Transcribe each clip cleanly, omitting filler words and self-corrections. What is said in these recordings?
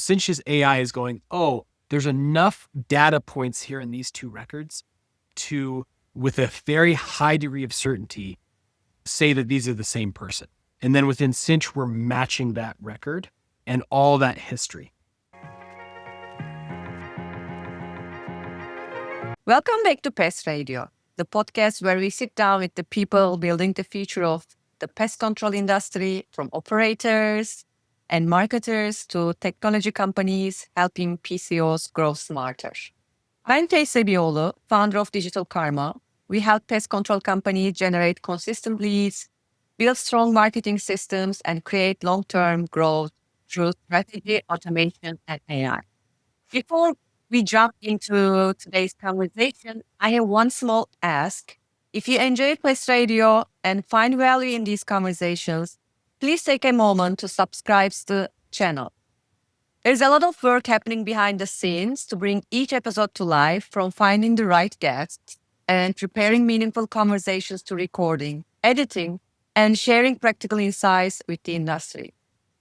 Cinch's AI is going, oh, there's enough data points here in these two records to, with a very high degree of certainty, say that these are the same person. And then within Cinch, we're matching that record and all that history. Welcome back to Pest Radio, the podcast where we sit down with the people building the future of the pest control industry, from operators and marketers to technology companies helping PCOs grow smarter. I'm Faye Cebioglu, founder of Dijital Karma. We help pest control companies generate consistent leads, build strong marketing systems, and create long-term growth through strategy, automation, and AI. Before we jump into today's conversation, I have one small ask. If you enjoyed Pest Radio and find value in these conversations, please take a moment to subscribe to the channel. There's a lot of work happening behind the scenes to bring each episode to life, from finding the right guests and preparing meaningful conversations to recording, editing, and sharing practical insights with the industry.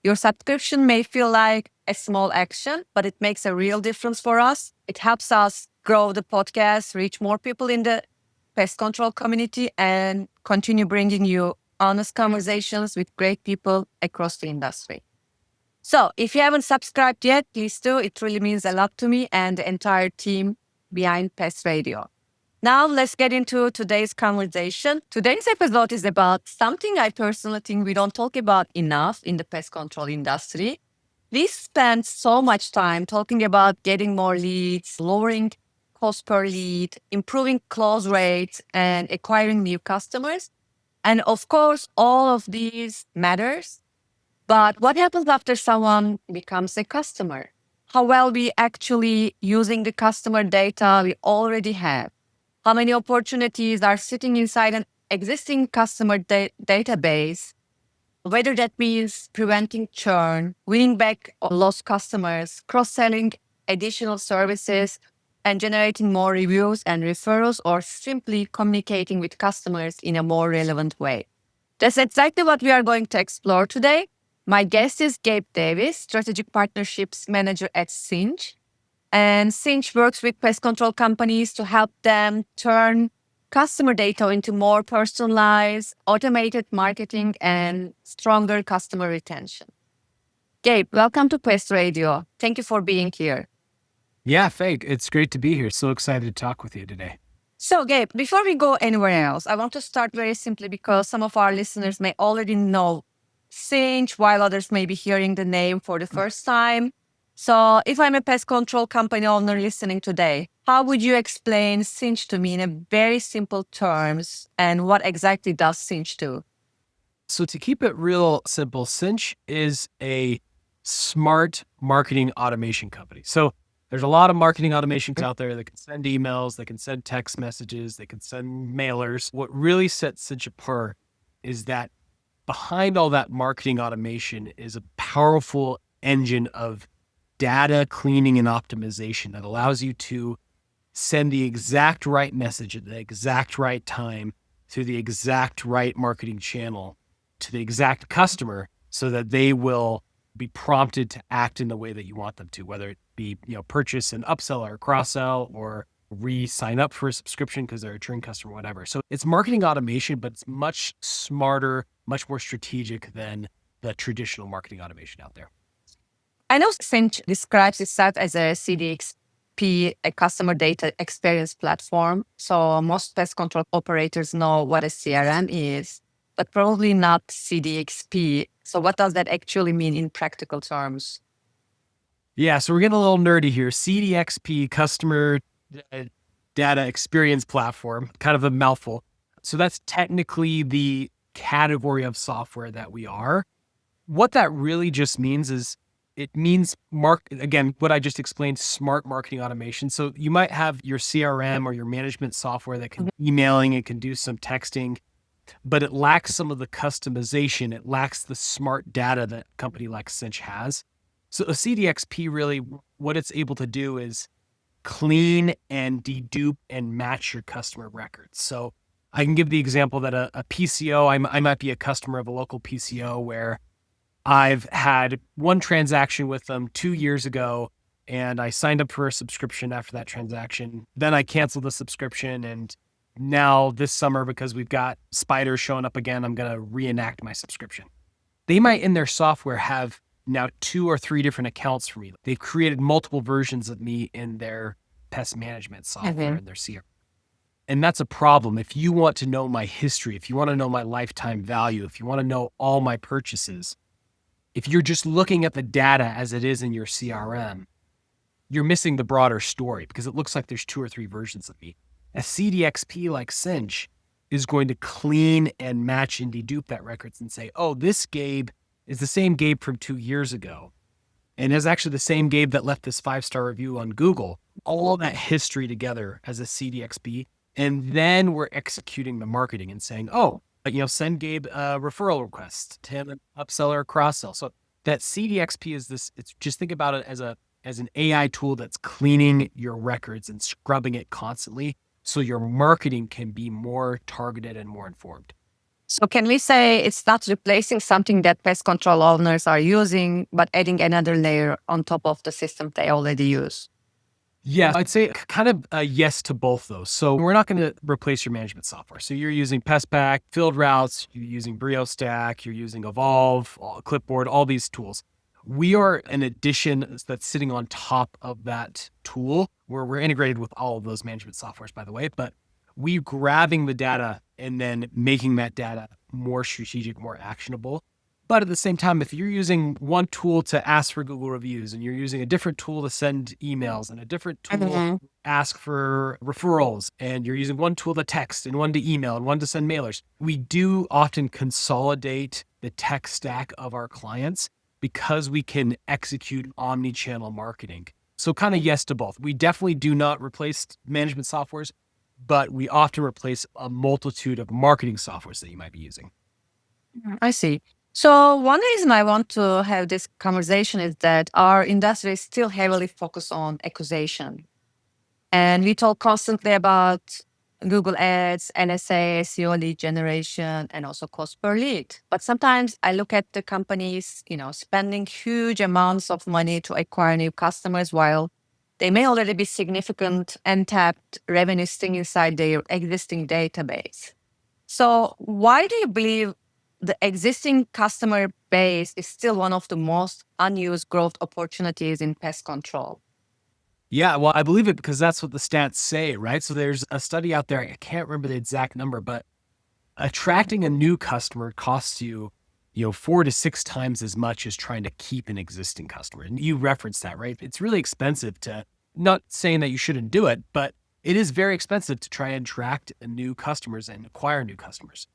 Your subscription may feel like a small action, but it makes a real difference for us. It helps us grow the podcast, reach more people in the pest control community, and continue bringing you honest conversations with great people across the industry. So if you haven't subscribed yet, please do. It really means a lot to me and the entire team behind Pest Radio. Now let's get into today's conversation. Today's episode is about something I personally think we don't talk about enough in the pest control industry. We spend so much time talking about getting more leads, lowering cost per lead, improving close rates, and acquiring new customers. And of course, all of these matters. But what happens after someone becomes a customer? How well we actually using the customer data we already have? How many opportunities are sitting inside an existing customer database? Whether that means preventing churn, winning back lost customers, cross-selling additional services, and generating more reviews and referrals, or simply communicating with customers in a more relevant way. That's exactly what we are going to explore today. My guest is Gabe Davis, Strategic Partnerships Manager at Cinch. And Cinch works with pest control companies to help them turn customer data into more personalized, automated marketing and stronger customer retention. Gabe, welcome to Pest Radio. Thank you for being here. Yeah, Faye, it's great to be here. So excited to talk with you today. So, Gabe, before we go anywhere else, I want to start very simply because some of our listeners may already know Cinch, while others may be hearing the name for the first time. So if I'm a pest control company owner listening today, how would you explain Cinch to me in a very simple terms, and what exactly does Cinch do? So to keep it real simple, Cinch is a smart marketing automation company. So there's a lot of marketing automations out there that can send emails, they can send text messages, they can send mailers. What really sets Cinch apart is that behind all that marketing automation is a powerful engine of data cleaning and optimization that allows you to send the exact right message at the exact right time through the exact right marketing channel to the exact customer, so that they will be prompted to act in the way that you want them to, whether it be, purchase an upsell or cross-sell, or re-sign up for a subscription because they're a Churn customer, whatever. So it's marketing automation, but it's much smarter, much more strategic than the traditional marketing automation out there. I know Cinch describes itself as a CDXP, a customer data experience platform. So most pest control operators know what a CRM is, but probably not CDXP. So what does that actually mean in practical terms? Yeah, so we're getting a little nerdy here. CDXP, Customer Data Experience Platform, kind of a mouthful. So that's technically the category of software that we are. What that really just means is it means again, what I just explained, smart marketing automation. So you might have your CRM or your management software that can emailing, it can do some texting, but it lacks some of the customization. It lacks the smart data that a company like Cinch has. So a CDXP, really what it's able to do is clean and dedupe and match your customer records. So I can give the example that a PCO, I might be a customer of a local PCO where I've had one transaction with them 2 years ago, and I signed up for a subscription after that transaction. Then I canceled the subscription, and now this summer, because we've got spiders showing up again, I'm going to reenact my subscription. They might in their software have now 2 or 3 different accounts for me. They've created multiple versions of me in their pest management software and their CRM. And that's a problem. If you want to know my history, if you want to know my lifetime value, if you want to know all my purchases, if you're just looking at the data as it is in your CRM, you're missing the broader story because it looks like there's 2 or 3 versions of me. A CDXP like Cinch is going to clean and match and dedupe that records and say, oh, this Gabe is the same Gabe from 2 years ago. And is actually the same Gabe that left this 5-star review on Google. All that history together as a CDXP. And then we're executing the marketing and saying, oh, send Gabe a referral request to him, an upsell or a cross-sell. So that CDXP is this, it's just think about it as an AI tool that's cleaning your records and scrubbing it constantly so your marketing can be more targeted and more informed. So can we say it's not replacing something that pest control owners are using, but adding another layer on top of the system they already use? Yeah, I'd say kind of a yes to both those. So we're not going to replace your management software. So you're using PestPac, FieldRoutes, you're using BrioStack, you're using Evolve, Clipboard, all these tools. We are an addition that's sitting on top of that tool where we're integrated with all of those management softwares, by the way, but we grabbing the data and then making that data more strategic, more actionable. But at the same time, if you're using one tool to ask for Google reviews and you're using a different tool to send emails and a different tool to ask for referrals, and you're using one tool to text and one to email and one to send mailers, we do often consolidate the tech stack of our clients because we can execute omni-channel marketing. So kind of yes to both. We definitely do not replace management softwares, but we often replace a multitude of marketing softwares that you might be using. I see. So one reason I want to have this conversation is that our industry is still heavily focused on acquisition. And we talk constantly about Google Ads, NSA, SEO lead generation, and also cost per lead. But sometimes I look at the companies, spending huge amounts of money to acquire new customers while they may already be significant untapped revenue sitting inside their existing database. So why do you believe the existing customer base is still one of the most unused growth opportunities in pest control? Yeah, well, I believe it because that's what the stats say, right? So there's a study out there, I can't remember the exact number, but attracting a new customer costs you, 4 to 6 times as much as trying to keep an existing customer. And you referenced that, right? It's really expensive to, not saying that you shouldn't do it, but it is very expensive to try and attract new customers and acquire new customers.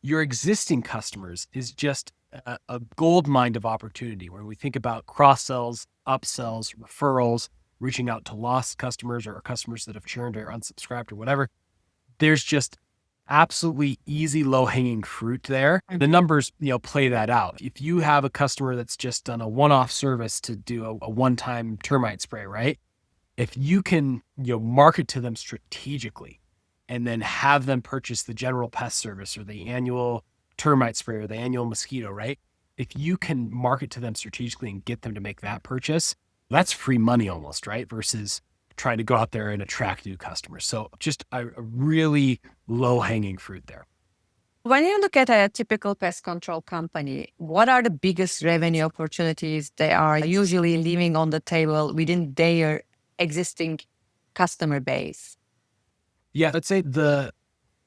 Your existing customers is just a gold mine of opportunity where we think about cross-sells, upsells, referrals, reaching out to lost customers or customers that have churned or unsubscribed or whatever. There's just absolutely easy, low-hanging fruit there. The numbers, play that out. If you have a customer that's just done a one-off service to do a one-time termite spray, right? If you can, market to them strategically and then have them purchase the general pest service or the annual termite spray or the annual mosquito, right? If you can market to them strategically and get them to make that purchase, that's free money almost, right? Versus trying to go out there and attract new customers. So just a really low-hanging fruit there. When you look at a typical pest control company, what are the biggest revenue opportunities they are usually leaving on the table within their existing customer base? Yeah, let's say the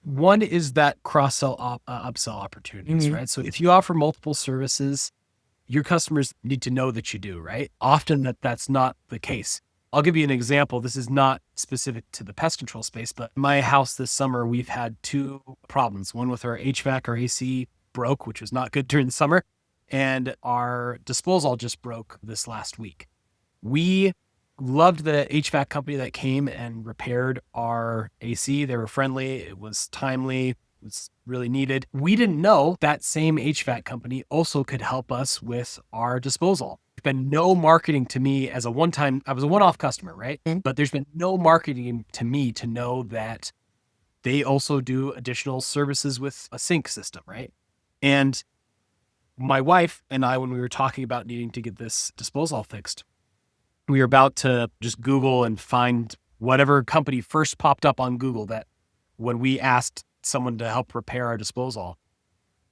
one is that cross-sell, upsell opportunities, right? So if you offer multiple services, your customers need to know that you do, right? Often that's not the case. I'll give you an example. This is not specific to the pest control space, but my house this summer, we've had 2 problems. One with our HVAC, our AC broke, which was not good during the summer, and our disposal just broke this last week. We loved the HVAC company that came and repaired our AC. They were friendly. It was timely. It was really needed. We didn't know that same HVAC company also could help us with our disposal. There's been no marketing to me as I was a one-off customer, right? But there's been no marketing to me to know that they also do additional services with a sync system, right? And my wife and I, when we were talking about needing to get this disposal fixed, we were about to just Google and find whatever company first popped up on Google that when we asked someone to help repair our disposal,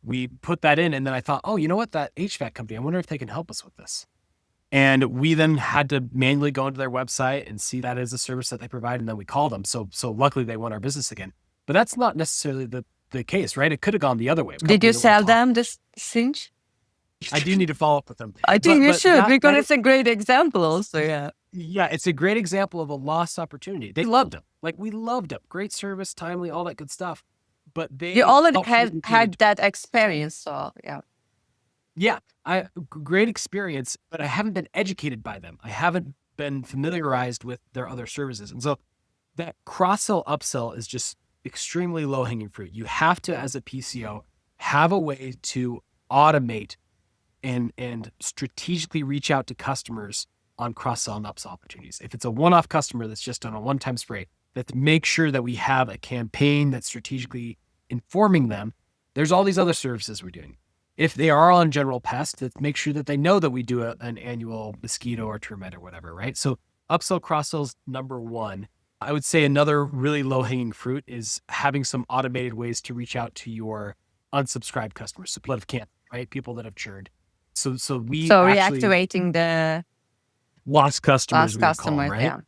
we put that in. And then I thought, oh, you know what? That HVAC company, I wonder if they can help us with this. And we then had to manually go into their website and see that as a service that they provide. And then we called them. So luckily they won our business again. But that's not necessarily the case, right? It could have gone the other way. Did you sell them this Cinch? I do need to follow up with them. I think you should, because it's a great example also, yeah. Yeah, it's a great example of a lost opportunity. They loved them. Like, we loved them. Great service, timely, all that good stuff. But they... You already had that experience, so yeah. Yeah, great experience, but I haven't been educated by them. I haven't been familiarized with their other services. And so that cross-sell, upsell is just extremely low-hanging fruit. You have to, as a PCO, have a way to automate and strategically reach out to customers on cross-sell and upsell opportunities. If it's a one-off customer that's just on a one-time spray, let's make sure that we have a campaign that's strategically informing them. There's all these other services we're doing. If they are on general pest, let's make sure that they know that we do an annual mosquito or termite or whatever, right? So upsell, cross-sell's number one. I would say another really low-hanging fruit is having some automated ways to reach out to your unsubscribed customers, so people that have canceled, right? People that have churned. So reactivating the lost customers, call them, right? Yeah.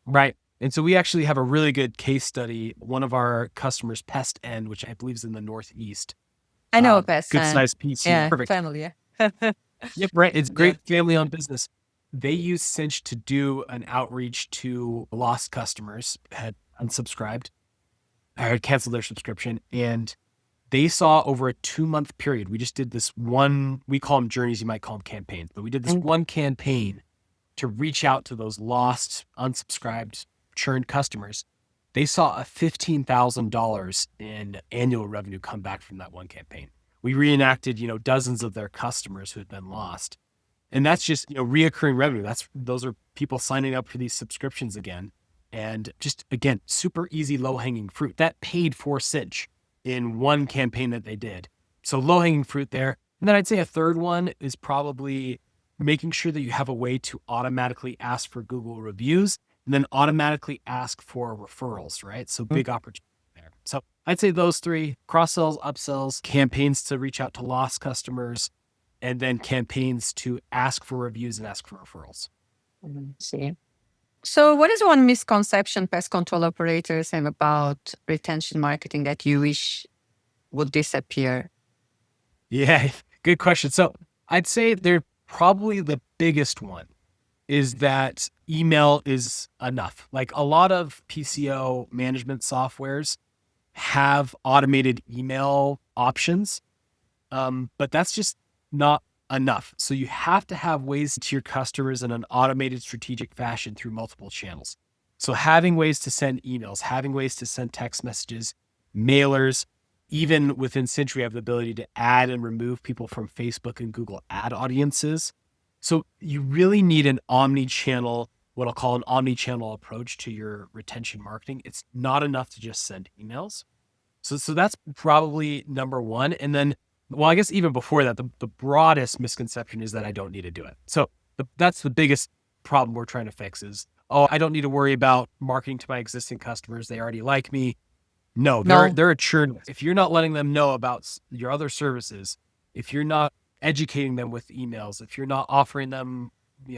Right. And so we actually have a really good case study. One of our customers, Pest End, which I believe is in the Northeast. I know Pest. Good size PC. Yeah, perfect. Family, yeah. Yep, right. It's great family-owned business. They use Cinch to do an outreach to lost customers, had unsubscribed, or had canceled their subscription, and they saw over a 2-month period. We just did this one, we call them journeys, you might call them campaigns, but we did this one campaign to reach out to those lost, unsubscribed, churned customers. They saw a $15,000 in annual revenue come back from that one campaign. We reenacted, dozens of their customers who had been lost. And that's just, reoccurring revenue. Those are people signing up for these subscriptions again. And just, again, super easy, low-hanging fruit. That paid for Cinch in one campaign that they did. So low-hanging fruit there. And then I'd say a third one is probably making sure that you have a way to automatically ask for Google reviews and then automatically ask for referrals, right? So big opportunity there. So I'd say those three: cross-sells, upsells, campaigns to reach out to lost customers, and then campaigns to ask for reviews and ask for referrals. See. So what is one misconception pest control operators have about retention marketing that you wish would disappear? Yeah, good question. So I'd say they're probably the biggest one is that email is enough. Like, a lot of PCO management softwares have automated email options, but that's just not enough. So you have to have ways to your customers in an automated, strategic fashion through multiple channels. So having ways to send emails, having ways to send text messages, mailers, even within Cinch, we have the ability to add and remove people from Facebook and Google ad audiences. So you really need an omni-channel, what I'll call an omni-channel approach to your retention marketing. It's not enough to just send emails. So that's probably number one. And then, well, I guess even before that, the broadest misconception is that I don't need to do it. So that's the biggest problem we're trying to fix is, I don't need to worry about marketing to my existing customers. They already like me. No, they're a churn. If you're not letting them know about your other services, if you're not educating them with emails, if you're not offering them,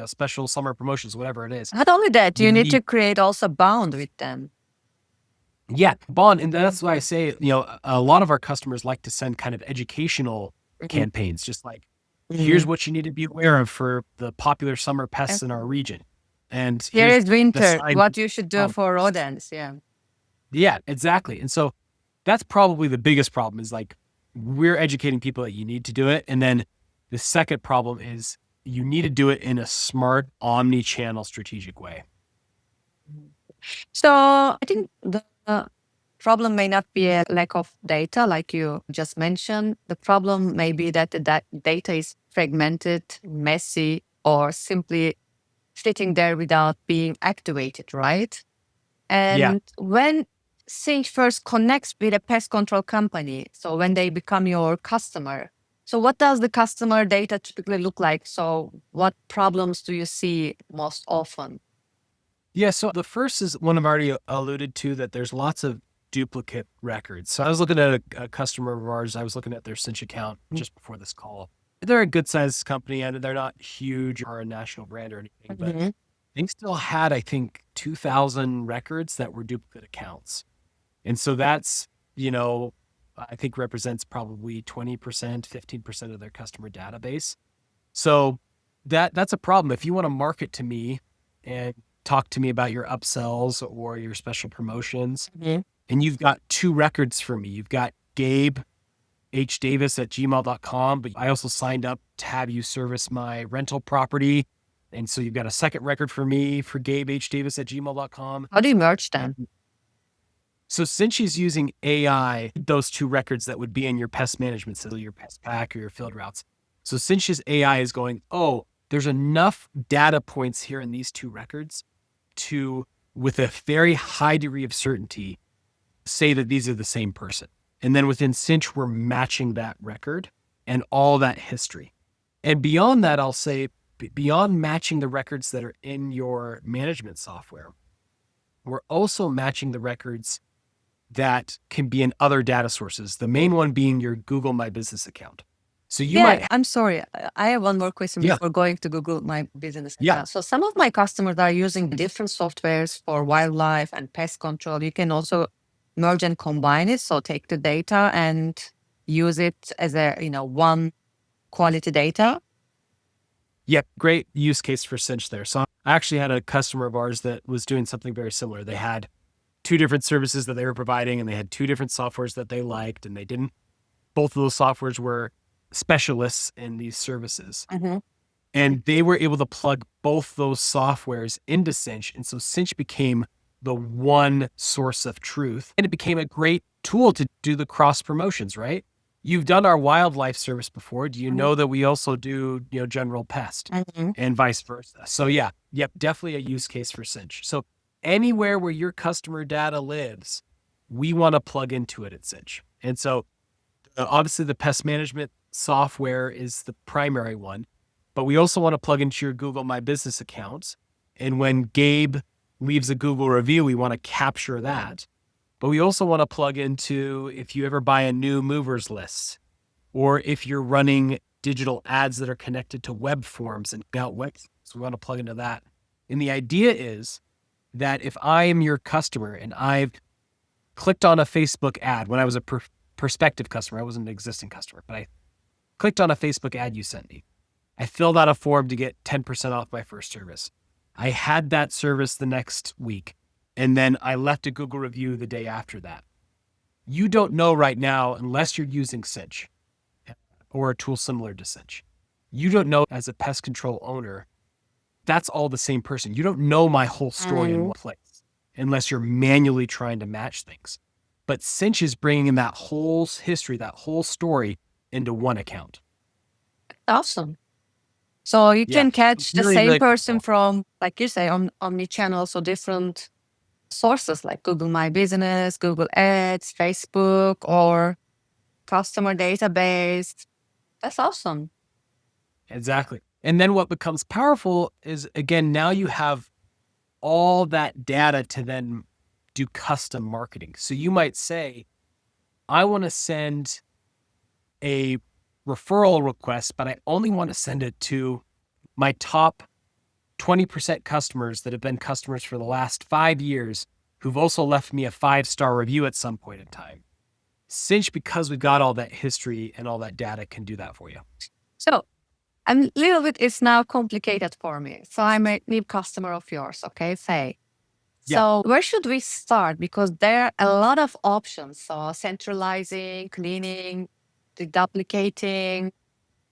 special summer promotions, whatever it is. Not only that, you need to create also bond with them. Yeah, bond. And that's why I say, a lot of our customers like to send kind of educational campaigns, just like, here's what you need to be aware of for the popular summer pests in our region. And here is winter, what you should do for rodents. Yeah. Yeah, exactly. And so that's probably the biggest problem is, like, we're educating people that you need to do it. And then the second problem is you need to do it in a smart, omni-channel strategic way. So I think the problem may not be a lack of data, like you just mentioned. The problem may be that the data is fragmented, messy, or simply sitting there without being activated, right? And when Cinch first connects with a pest control company, so when they become your customer, So what does the customer data typically look like? So what problems do you see most often? Yeah, so the first is one I've already alluded to, that there's lots of duplicate records. So I was looking at a customer of ours. I was looking at their Cinch account just before this call. They're a good sized company and they're not huge or a national brand or anything, but they still had, I think, 2,000 records that were duplicate accounts. And so that's, I think represents probably 20%, 15% of their customer database. So that's a problem. If you want to market to me and talk to me about your upsells or your special promotions, and you've got 2 records for me, you've got Gabe H. Davis at gmail.com, but I also signed up to have you service my rental property. And so you've got a second record for me for Gabe H. Davis at gmail.com. How do you merge them? So Cinch is using AI, those 2 records that would be in your pest management system, your PestPac or your FieldRoutes. So Cinch's AI is going, oh, there's enough data points here in these 2 records to, with a very high degree of certainty, say that these are the same person. And then within Cinch, we're matching that record and all that history. And beyond that, I'll say, beyond matching the records that are in your management software, we're also matching the records that can be in other data sources, the main one being your Google My Business account. So you might... I'm sorry. I have one more question before going to Google My Business account. So some of my customers are using different softwares for wildlife and pest control. You can also merge and combine it. So take the data and use it as a, one quality data. Yep. Great use case for Cinch there. So I actually had a customer of ours that was doing something very similar. They had 2 different services that they were providing, and they had 2 different softwares that they liked, and both of those softwares were specialists in these services. And they were able to plug both those softwares into Cinch. And so Cinch became the one source of truth. And it became a great tool to do the cross promotions, right? You've done our wildlife service before. Do you know that we also do, general pest and vice versa? So definitely a use case for Cinch. So anywhere where your customer data lives, we want to plug into it at Cinch. And so obviously the pest management software is the primary one, but we also want to plug into your Google My Business accounts. And when Gabe leaves a Google review, we want to capture that. But we also want to plug into, if you ever buy a new movers list, or if you're running digital ads that are connected to web forms and out web, so we want to plug into that. And the idea is that if I am your customer and I've clicked on a Facebook ad when I was a prospective customer, I wasn't an existing customer, but I clicked on a Facebook ad you sent me. I filled out a form to get 10% off my first service. I had that service the next week, and then I left a Google review the day after that. You don't know right now, unless you're using Cinch or a tool similar to Cinch. You don't know, as a pest control owner, that's all the same person. You don't know my whole story in one place unless you're manually trying to match things. But Cinch is bringing in that whole history, that whole story into one account. Awesome. So you can catch the same person cool. from, like you say, omni-channel, so different sources like Google My Business, Google Ads, Facebook, or customer database. That's awesome. Exactly. And then what becomes powerful is, again, now you have all that data to then do custom marketing. So you might say, I want to send a referral request, but I only want to send it to my top 20% customers that have been customers for the last 5 years, who've also left me a 5-star review at some point in time. Cinch, because we've got all that history and all that data, can do that for you. So a little bit is now complicated for me. So I'm a new customer of yours, okay, Faye. So where should we start? Because there are a lot of options. So centralizing, cleaning, deduplicating,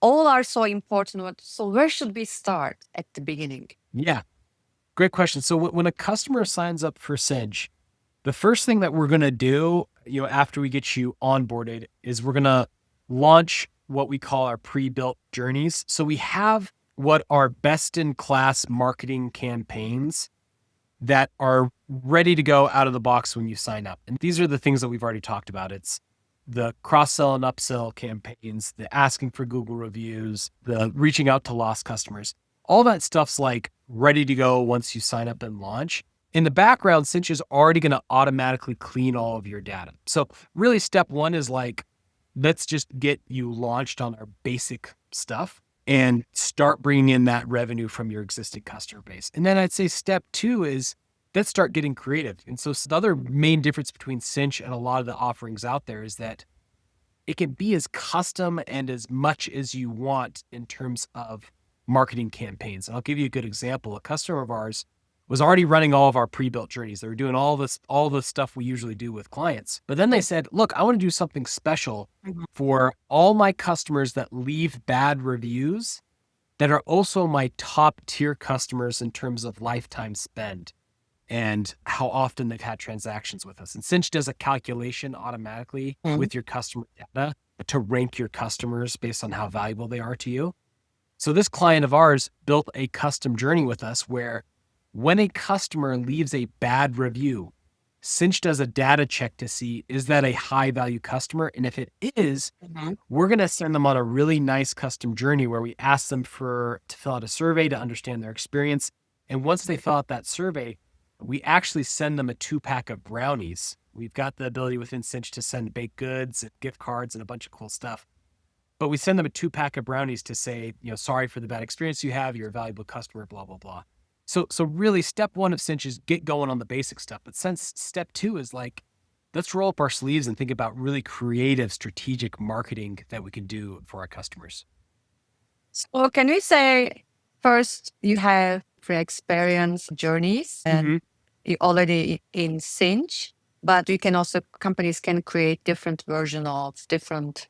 all are so important. So where should we start at the beginning? Yeah, great question. So when a customer signs up for Cinch, the first thing that we're going to do, after we get you onboarded, is we're going to launch what we call our pre-built journeys. So we have what are best-in-class marketing campaigns that are ready to go out of the box when you sign up. And these are the things that we've already talked about. It's the cross-sell and upsell campaigns, the asking for Google reviews, the reaching out to lost customers, all that stuff's like ready to go once you sign up and launch. In the background, Cinch is already going to automatically clean all of your data. So really step one is like, let's just get you launched on our basic stuff and start bringing in that revenue from your existing customer base. And then I'd say step two is let's start getting creative. And so the other main difference between Cinch and a lot of the offerings out there is that it can be as custom and as much as you want in terms of marketing campaigns. And I'll give you a good example. A customer of ours was already running all of our pre-built journeys. They were doing all the stuff we usually do with clients. But then they said, look, I want to do something special for all my customers that leave bad reviews that are also my top tier customers in terms of lifetime spend and how often they've had transactions with us. And Cinch does a calculation automatically with your customer data to rank your customers based on how valuable they are to you. So this client of ours built a custom journey with us where when a customer leaves a bad review, Cinch does a data check to see, is that a high value customer? And if it is, we're going to send them on a really nice custom journey where we ask them to fill out a survey to understand their experience. And once they fill out that survey, we actually send them a 2-pack of brownies. We've got the ability within Cinch to send baked goods and gift cards and a bunch of cool stuff. But we send them a 2-pack of brownies to say, sorry for the bad experience you have. You're a valuable customer, blah, blah, blah. So really step one of Cinch is get going on the basic stuff. But since step two is like, let's roll up our sleeves and think about really creative, strategic marketing that we can do for our customers. So can we say first you have pre-experience journeys and you're already in Cinch, but companies can create different versions of different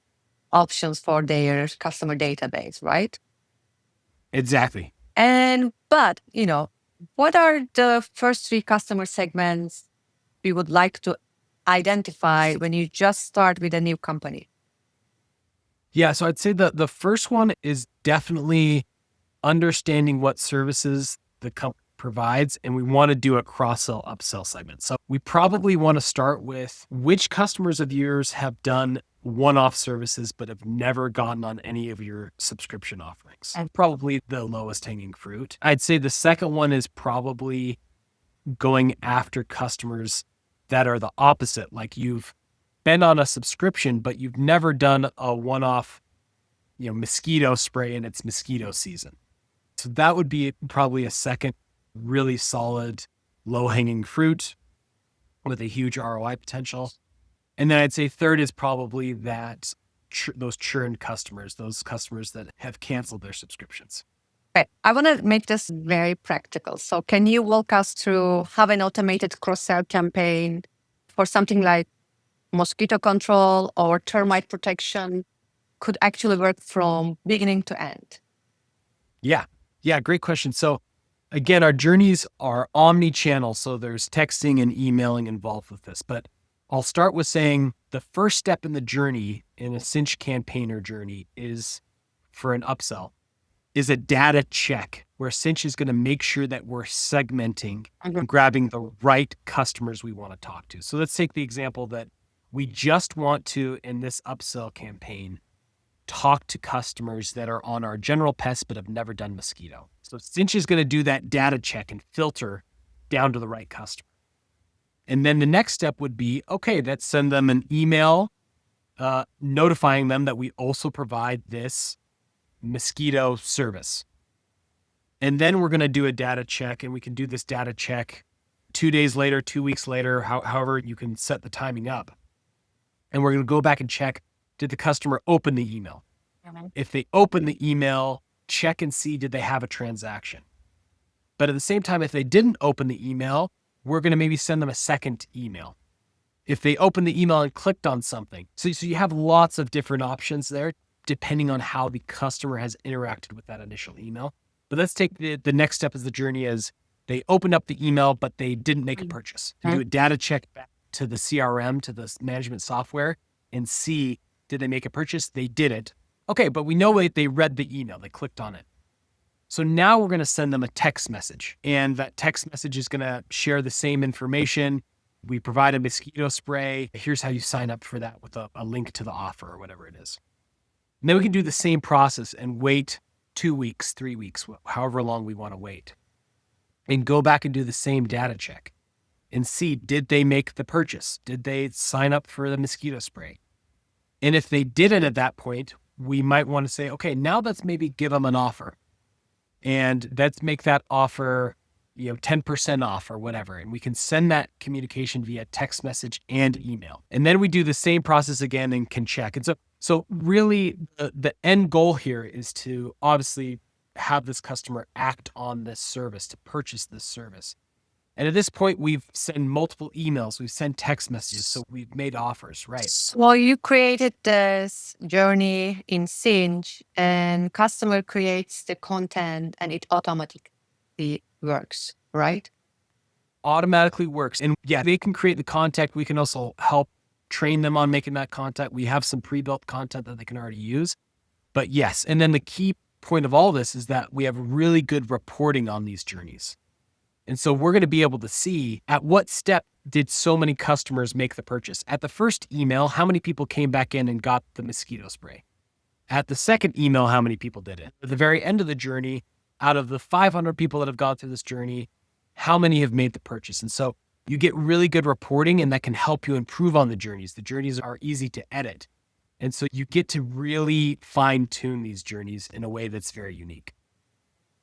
options for their customer database, right? Exactly. But what are the first 3 customer segments you would like to identify when you just start with a new company? Yeah, so I'd say the first one is definitely understanding what services the company provides, and we want to do a cross-sell, upsell segment. So we probably want to start with which customers of yours have done one-off services but have never gotten on any of your subscription offerings. And probably the lowest hanging fruit. I'd say the second one is probably going after customers that are the opposite. Like you've been on a subscription, but you've never done a one-off, mosquito spray and it's mosquito season. So that would be probably a second really solid low-hanging fruit with a huge ROI potential. And then I'd say third is probably that those churn customers, those customers that have canceled their subscriptions. Okay, I want to make this very practical. So can you walk us through how an automated cross-sell campaign for something like mosquito control or termite protection could actually work from beginning to end? Yeah, great question. So again, our journeys are omni-channel. So there's texting and emailing involved with this, but I'll start with saying the first step in the journey in a Cinch campaigner journey is for an upsell is a data check where Cinch is going to make sure that we're segmenting and grabbing the right customers we want to talk to. So let's take the example that we just want to, in this upsell campaign, talk to customers that are on our general pest but have never done mosquito. So Cinch is going to do that data check and filter down to the right customer. And then the next step would be, okay, let's send them an email notifying them that we also provide this mosquito service. And then we're going to do a data check, and we can do this data check 2 days later, 2 weeks later, however you can set the timing up. And we're going to go back and check, did the customer open the email? If they open the email, check and see, did they have a transaction? But at the same time, if they didn't open the email, we're going to maybe send them a second email. If they opened the email and clicked on something. So you have lots of different options there, depending on how the customer has interacted with that initial email. But let's take the next step of the journey as they opened up the email, but they didn't make a purchase. To do a data check back to the CRM, to the management software, and see, did they make a purchase? They didn't. Okay, but we know they read the email, they clicked on it. So now we're going to send them a text message, and that text message is going to share the same information. We provide a mosquito spray. Here's how you sign up for that with a link to the offer or whatever it is. And then we can do the same process and wait 2 weeks, 3 weeks, however long we want to wait, and go back and do the same data check and see, did they make the purchase? Did they sign up for the mosquito spray? And if they didn't at that point, we might want to say, okay, now let's maybe give them an offer. And let's make that offer, 10% off or whatever. And we can send that communication via text message and email. And then we do the same process again and can check. And so really the end goal here is to obviously have this customer act on this service, to purchase this service. And at this point, we've sent multiple emails, we've sent text messages, so we've made offers, right? Well, you created this journey in Cinch, and customer creates the content and it automatically works, right? Automatically works. And yeah, they can create the contact. We can also help train them on making that contact. We have some pre-built content that they can already use. But yes, and then the key point of all this is that we have really good reporting on these journeys. And so we're going to be able to see at what step did so many customers make the purchase. At the first email, how many people came back in and got the mosquito spray? At the second email, how many people did it? At the very end of the journey, out of the 500 people that have gone through this journey, how many have made the purchase? And so you get really good reporting, and that can help you improve on the journeys. The journeys are easy to edit. And so you get to really fine tune these journeys in a way that's very unique.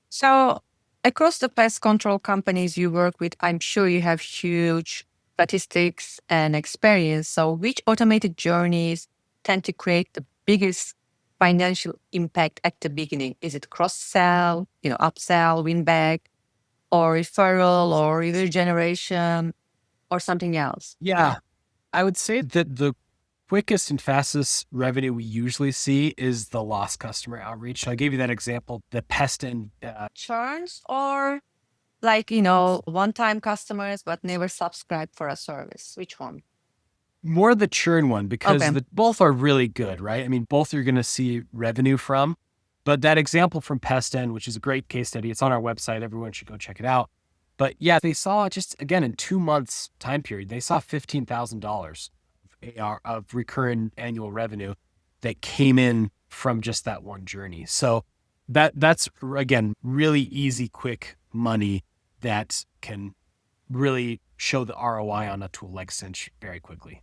So across the pest control companies you work with, I'm sure you have huge statistics and experience. So which automated journeys tend to create the biggest financial impact at the beginning? Is it cross-sell, upsell, win back, or referral, or review generation, or something else? Yeah, I would say that the quickest and fastest revenue we usually see is the lost customer outreach. So I gave you that example, the pest and Churns, or one-time customers but never subscribe for a service? Which one? more the churn one, because Okay. both are really good, right? I mean, both you're going to see revenue from. But that example from Pest End, which is a great case study, it's on our website. Everyone should go check it out. But yeah, they saw just, again, in 2 months time period, they saw $15,000 of recurring annual revenue that came in from just that one journey. So that's, again, really easy, quick money that can really show the ROI on a tool like Cinch very quickly.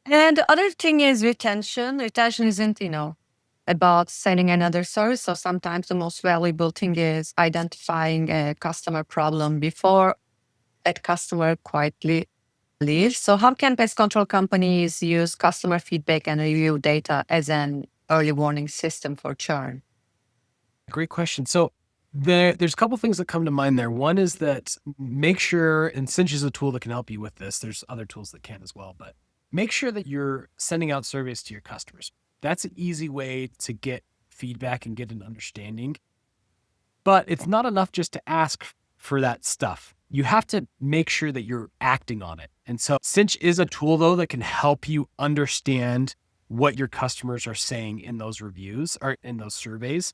And the other thing is retention. Retention isn't, about selling another service. So sometimes the most valuable thing is identifying a customer problem before that customer quietly leaves. So how can pest control companies use customer feedback and review data as an early warning system for churn? Great question. So there's a couple things that come to mind there. One is that make sure, and Cinch is a tool that can help you with this. There's other tools that can as well, but make sure that you're sending out surveys to your customers. That's an easy way to get feedback and get an understanding. But it's not enough just to ask for that stuff. You have to make sure that you're acting on it. And so Cinch is a tool, though, that can help you understand what your customers are saying in those reviews or in those surveys.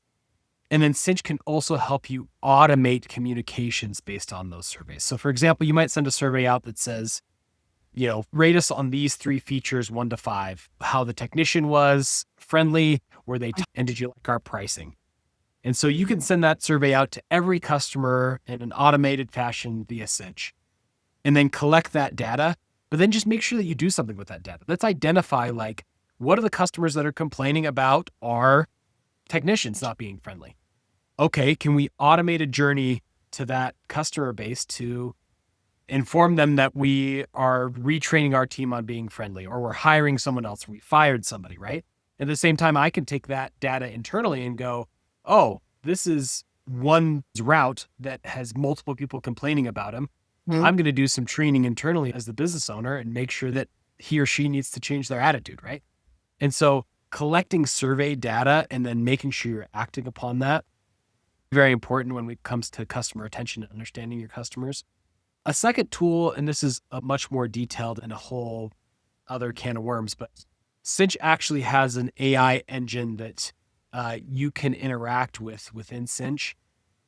And then Cinch can also help you automate communications based on those surveys. So for example, you might send a survey out that says, rate us on these 3 features, 1 to 5, how the technician was, friendly, and did you like our pricing? And so you can send that survey out to every customer in an automated fashion via Cinch, and then collect that data, but then just make sure that you do something with that data. Let's identify, what are the customers that are complaining about our technicians not being friendly? Okay, can we automate a journey to that customer base to inform them that we are retraining our team on being friendly, or we're hiring someone else, or we fired somebody, right? At the same time, I can take that data internally and go, oh, this is one route that has multiple people complaining about him. Mm-hmm. I'm going to do some training internally as the business owner and make sure that he or she needs to change their attitude, right? And so collecting survey data and then making sure you're acting upon that, very important when it comes to customer attention and understanding your customers. A second tool, and this is a much more detailed and a whole other can of worms, but Cinch actually has an AI engine that you can interact with within Cinch,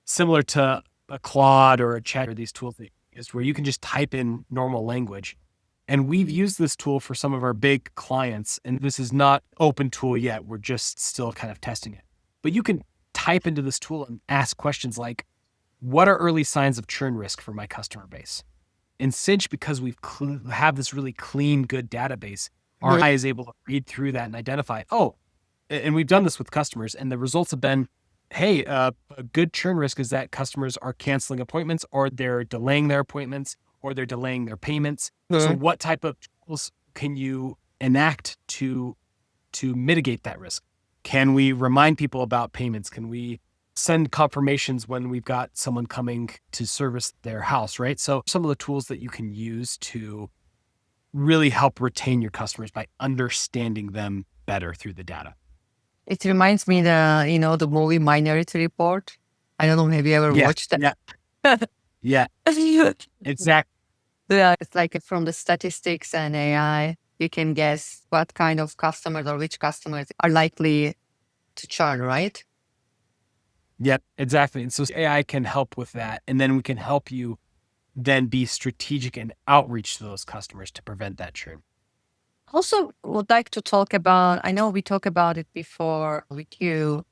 similar to a Claude or a Chat, or these tools that is where you can just type in normal language. And we've used this tool for some of our big clients, and this is not open tool yet. We're just still kind of testing it. But you can type into this tool and ask questions like, what are early signs of churn risk for my customer base? In Cinch, because we have this really clean, good database, our AI is able to read through that and identify, and we've done this with customers, and the results have been, hey, a good churn risk is that customers are canceling appointments, or they're delaying their appointments, or they're delaying their payments. So what type of tools can you enact to mitigate that risk? Can we remind people about payments? Can we send confirmations when we've got someone coming to service their house, right? So some of the tools that you can use to really help retain your customers by understanding them better through the data. It reminds me the movie Minority Report. I don't know, have you ever watched that? Yeah. Exactly. Yeah, it's like from the statistics and AI, you can guess what kind of customers or which customers are likely to churn, right? Yep, exactly. And so AI can help with that. And then we can help you then be strategic and outreach to those customers to prevent that churn. Also, would like to talk about, I know we talked about it before with you.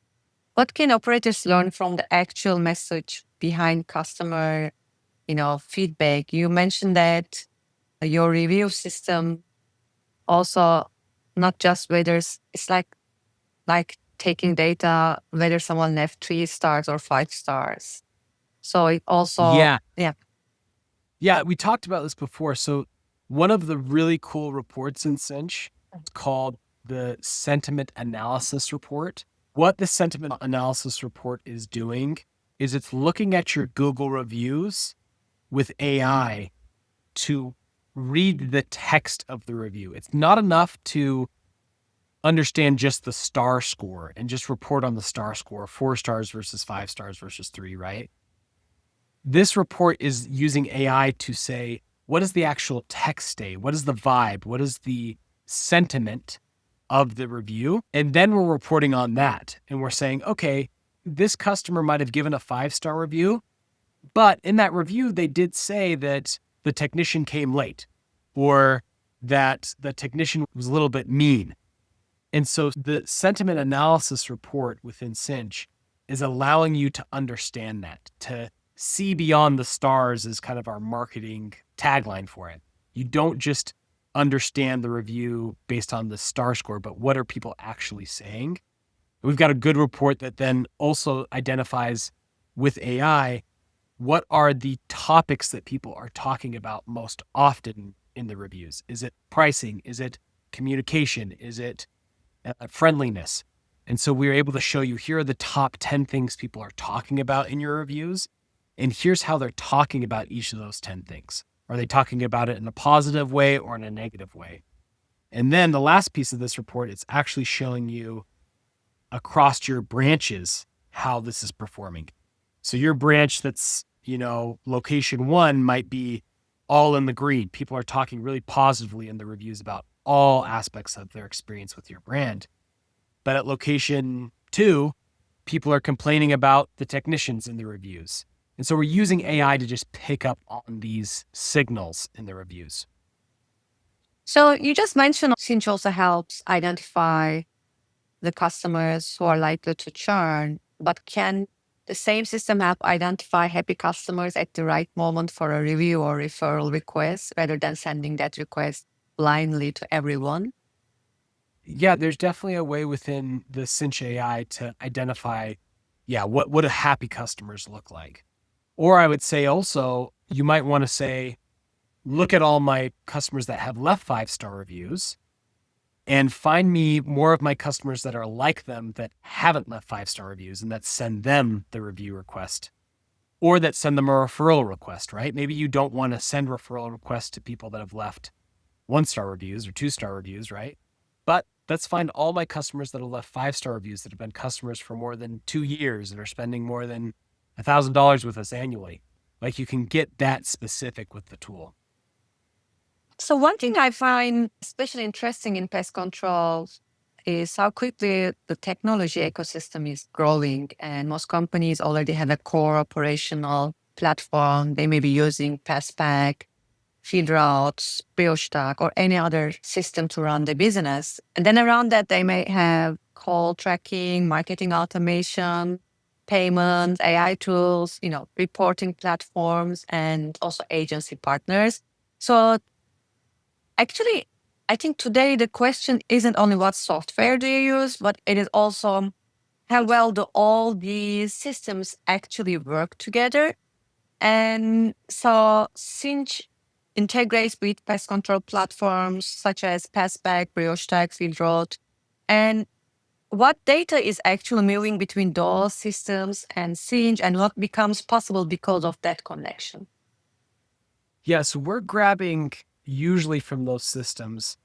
What can operators learn from the actual message behind customer, feedback? You mentioned that your review system also not just whether it's like taking data, whether someone left 3 stars or 5 stars. So it also, Yeah, we talked about this before. So one of the really cool reports in Cinch is called the Sentiment Analysis Report. What the Sentiment Analysis Report is doing is it's looking at your Google reviews with AI to read the text of the review. It's not enough to understand just the star score and just report on the star score, 4 stars versus 5 stars versus 3, right? This report is using AI to say, what is the actual text state? What is the vibe? What is the sentiment of the review? And then we're reporting on that. And we're saying, okay, this customer might have given a 5-star review, but in that review, they did say that the technician came late or that the technician was a little bit mean. And so the sentiment analysis report within Cinch is allowing you to understand that, to see beyond the stars is kind of our marketing tagline for it. You don't just understand the review based on the star score, but what are people actually saying? We've got a good report that then also identifies with AI, what are the topics that people are talking about most often in the reviews? Is it pricing? Is it communication? Is it friendliness? And so we were able to show you, here are the top 10 things people are talking about in your reviews. And here's how they're talking about each of those 10 things. Are they talking about it in a positive way or in a negative way? And then the last piece of this report, it's actually showing you across your branches how this is performing. So your branch that's, location 1 might be all in the green. People are talking really positively in the reviews about all aspects of their experience with your brand. But at location 2, people are complaining about the technicians in the reviews. And so we're using AI to just pick up on these signals in the reviews. So you just mentioned Cinch also helps identify the customers who are likely to churn, but can the same system help identify happy customers at the right moment for a review or referral request rather than sending that request blindly to everyone? Yeah, there's definitely a way within the Cinch AI to identify, what do happy customers look like? Or I would say also, you might want to say, look at all my customers that have left 5-star reviews and find me more of my customers that are like them that haven't left 5-star reviews and that send them the review request or that send them a referral request, right? Maybe you don't want to send referral requests to people that have left 1-star reviews or 2-star reviews, right? But let's find all my customers that have left 5-star reviews that have been customers for more than 2 years and are spending more than $1,000 with us annually. Like, you can get that specific with the tool. So one thing I find especially interesting in pest control is how quickly the technology ecosystem is growing, and most companies already have a core operational platform. They may be using PestPac, FieldRoutes, BrioStack, or any other system to run the business. And then around that, they may have call tracking, marketing automation, payments, AI tools, reporting platforms, and also agency partners. So actually, I think today the question isn't only what software do you use, but it is also how well do all these systems actually work together. And so Cinch integrates with pest control platforms such as PestPac, BrioStack, FieldRoutes. And what data is actually moving between those systems and Cinch, and what becomes possible because of that connection? Yeah, so we're grabbing usually from those systems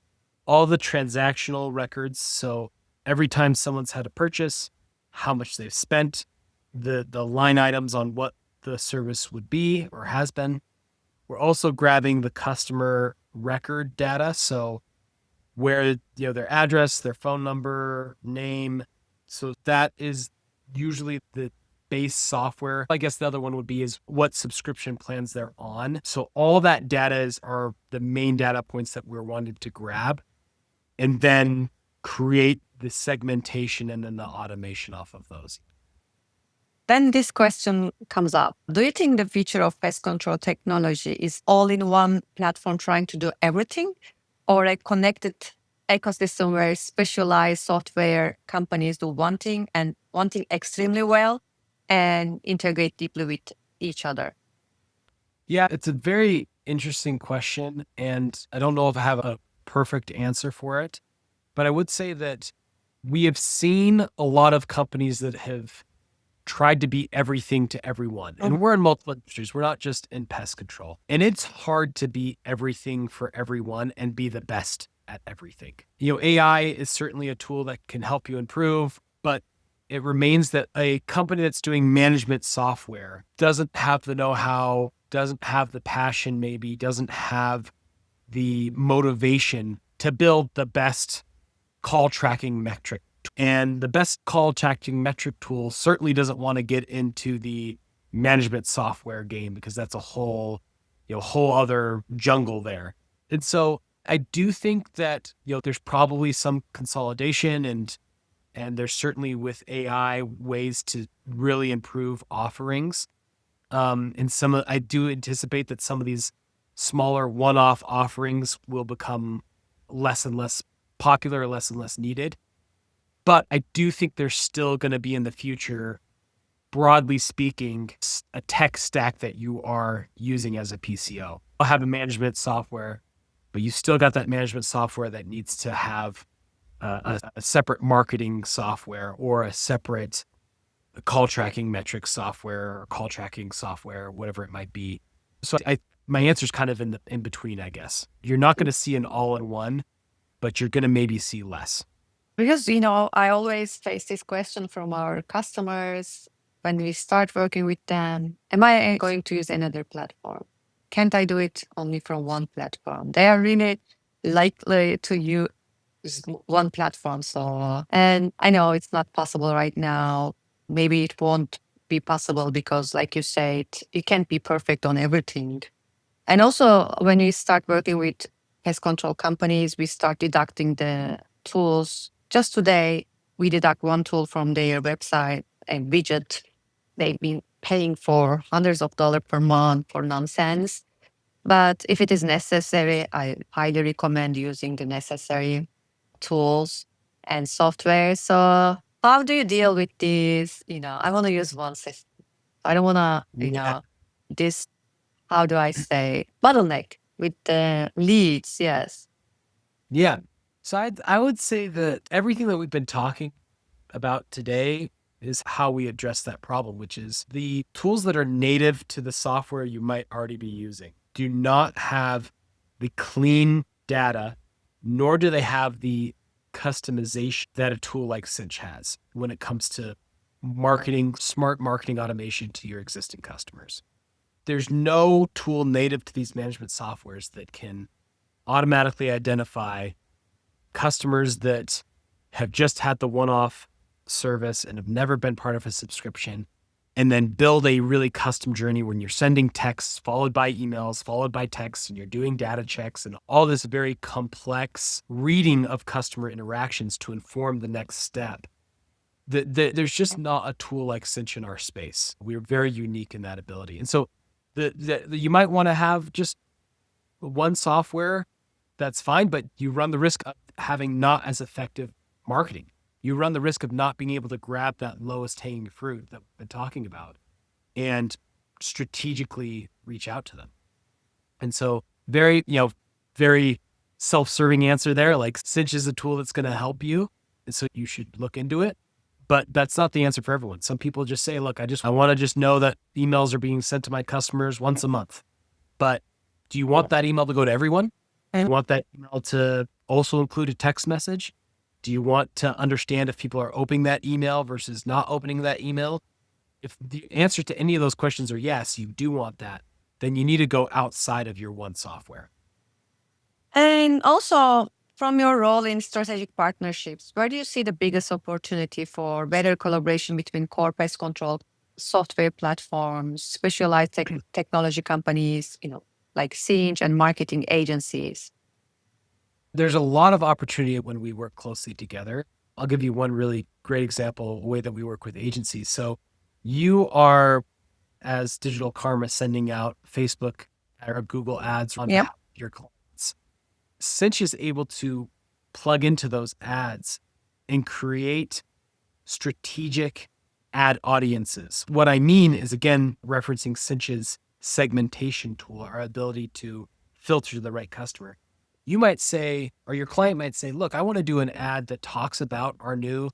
all the transactional records. So every time someone's had a purchase, how much they've spent, the line items on what the service would be or has been. We're also grabbing the customer record data. So where, their address, their phone number, name. So that is usually the base software. I guess the other one would be is what subscription plans they're on. So all that data are the main data points that we're wanting to grab and then create the segmentation and then the automation off of those. Then this question comes up. Do you think the future of pest control technology is all in one platform trying to do everything, or a connected ecosystem where specialized software companies do one thing and one thing extremely well and integrate deeply with each other? Yeah, it's a very interesting question. And I don't know if I have a perfect answer for it, but I would say that we have seen a lot of companies that have tried to be everything to everyone. And we're in multiple industries. We're not just in pest control. And it's hard to be everything for everyone and be the best at everything. AI is certainly a tool that can help you improve, but it remains that a company that's doing management software doesn't have the know-how, doesn't have the passion, maybe doesn't have the motivation to build the best call tracking metric. And the best call tracking metric tool certainly doesn't want to get into the management software game because that's a whole other jungle there. And so I do think that, there's probably some consolidation and there's certainly with AI ways to really improve offerings. And I do anticipate that some of these smaller one-off offerings will become less and less popular, less and less needed. But I do think there's still going to be in the future, broadly speaking, a tech stack that you are using as a PCO. I'll have a management software, but you still got that management software that needs to have a separate marketing software or a separate call tracking metric software or call tracking software, whatever it might be. So my answer is kind of in between, I guess. You're not going to see an all-in-one, but you're going to maybe see less. Because, I always face this question from our customers when we start working with them. Am I going to use another platform? Can't I do it only from one platform? They are really likely to use one platform. And I know it's not possible right now. Maybe it won't be possible because, like you said, you can't be perfect on everything. And also, when we start working with pest control companies, we start deducting the tools. Just today, we deduct one tool from their website, a widget they've been paying for hundreds of dollars per month for nonsense. But if it is necessary, I highly recommend using the necessary tools and software. So how do you deal with this? I want to use one system. I don't want to, this, how do I say, bottleneck with the leads. Yes. Yeah. So I would say that everything that we've been talking about today is how we address that problem, which is the tools that are native to the software you might already be using do not have the clean data, nor do they have the customization that a tool like Cinch has when it comes to smart marketing automation to your existing customers. There's no tool native to these management softwares that can automatically identify customers that have just had the one-off service and have never been part of a subscription and then build a really custom journey when you're sending texts followed by emails, followed by texts, and you're doing data checks and all this very complex reading of customer interactions to inform the next step. There's just not a tool like Cinch in our space. We're very unique in that ability. And so you might want to have just one software, that's fine, but you run the risk of having not as effective marketing. You run the risk of not being able to grab that lowest hanging fruit that we've been talking about and strategically reach out to them. And so very self-serving answer there. Like Cinch is a tool that's going to help you. And so you should look into it. But that's not the answer for everyone. Some people just say, look, I want to just know that emails are being sent to my customers once a month. But do you want that email to go to everyone? Do you want that email to also include a text message? Do you want to understand if people are opening that email versus not opening that email? If the answer to any of those questions are yes, you do want that, then you need to go outside of your one software. And also, from your role in strategic partnerships, where do you see the biggest opportunity for better collaboration between core pest control software platforms, specialized technology companies, like Cinch and marketing agencies? There's a lot of opportunity when we work closely together. I'll give you one really great example, a way that we work with agencies. So you are, as Dijital Karma, sending out Facebook or Google ads on behalf of your clients. Cinch is able to plug into those ads and create strategic ad audiences. What I mean is, again, referencing Cinch's segmentation tool, our ability to filter the right customer. You might say, or your client might say, look, I want to do an ad that talks about our new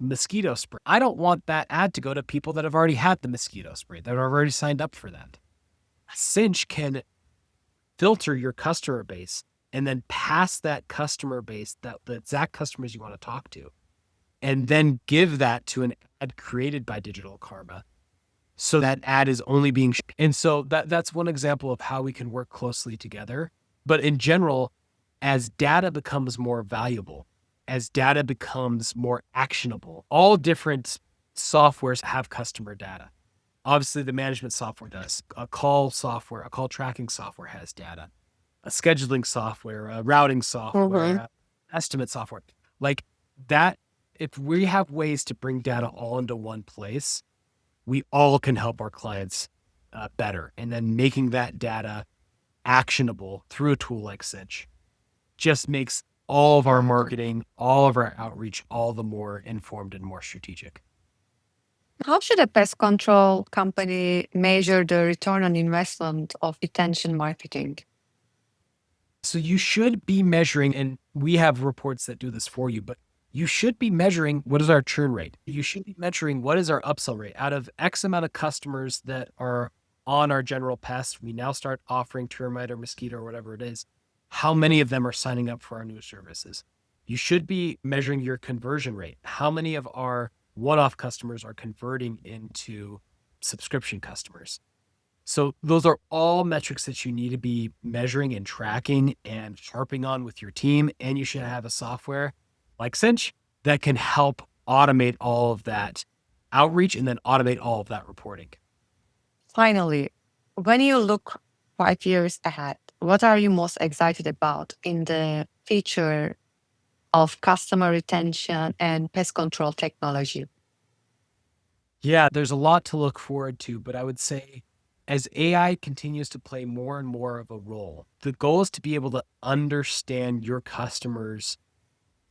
mosquito spray. I don't want that ad to go to people that have already had the mosquito spray, that have already signed up for that. Cinch can filter your customer base and then pass that customer base, the exact customers you want to talk to, and then give that to an ad created by Dijital Karma. So that ad is only being, and so that's one example of how we can work closely together. But in general, as data becomes more valuable, as data becomes more actionable, all different softwares have customer data. Obviously, the management software does. A call tracking software has data. A scheduling software, a routing software, a estimate software. Like that, if we have ways to bring data all into one place, we all can help our clients better. And then making that data actionable through a tool like Cinch just makes all of our marketing, all of our outreach, all the more informed and more strategic. How should a pest control company measure the return on investment of retention marketing? So you should be measuring, and we have reports that do this for you, but you should be measuring what is our churn rate. You should be measuring what is our upsell rate. Out of X amount of customers that are on our general pest, we now start offering termite or mosquito or whatever it is. How many of them are signing up for our new services? You should be measuring your conversion rate. How many of our one-off customers are converting into subscription customers? So those are all metrics that you need to be measuring and tracking and harping on with your team. And you should have a software like Cinch that can help automate all of that outreach and then automate all of that reporting. Finally, when you look 5 years ahead, what are you most excited about in the future of customer retention and pest control technology? Yeah, there's a lot to look forward to, but I would say as AI continues to play more and more of a role, the goal is to be able to understand your customers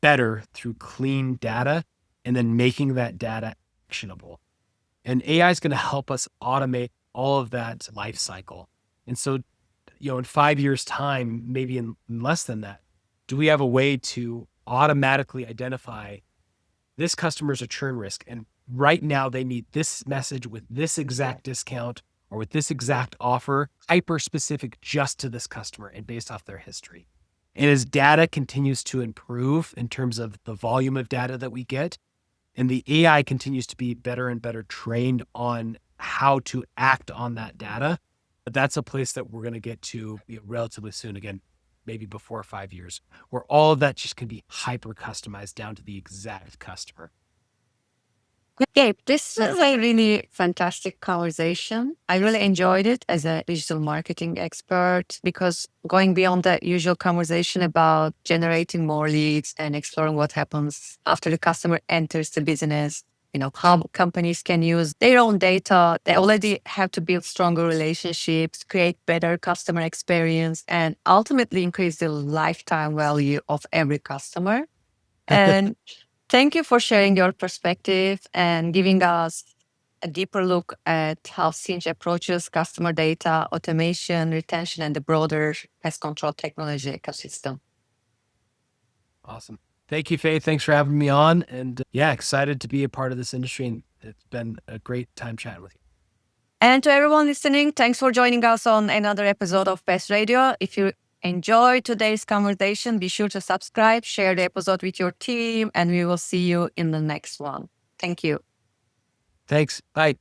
better through clean data and then making that data actionable. And AI is going to help us automate all of that life cycle. And so, in 5 years' time, maybe in less than that, do we have a way to automatically identify this customer's a churn risk? And right now they need this message with this exact discount or with this exact offer, hyper specific just to this customer and based off their history. And as data continues to improve in terms of the volume of data that we get, and the AI continues to be better and better trained on how to act on that data, that's a place that we're going to get to relatively soon, again, maybe before 5 years, where all of that just can be hyper customized down to the exact customer. Gabe, this was a really fantastic conversation. I really enjoyed it as a digital marketing expert because going beyond the usual conversation about generating more leads and exploring what happens after the customer enters the business, how companies can use their own data. They already have to build stronger relationships, create better customer experience, and ultimately increase the lifetime value of every customer. And thank you for sharing your perspective and giving us a deeper look at how Cinch approaches customer data, automation, retention, and the broader pest control technology ecosystem. Awesome. Thank you, Faye. Thanks for having me on. And excited to be a part of this industry. And it's been a great time chatting with you. And to everyone listening, thanks for joining us on another episode of Pest Radio. If you enjoyed today's conversation, be sure to subscribe, share the episode with your team, and we will see you in the next one. Thank you. Thanks. Bye.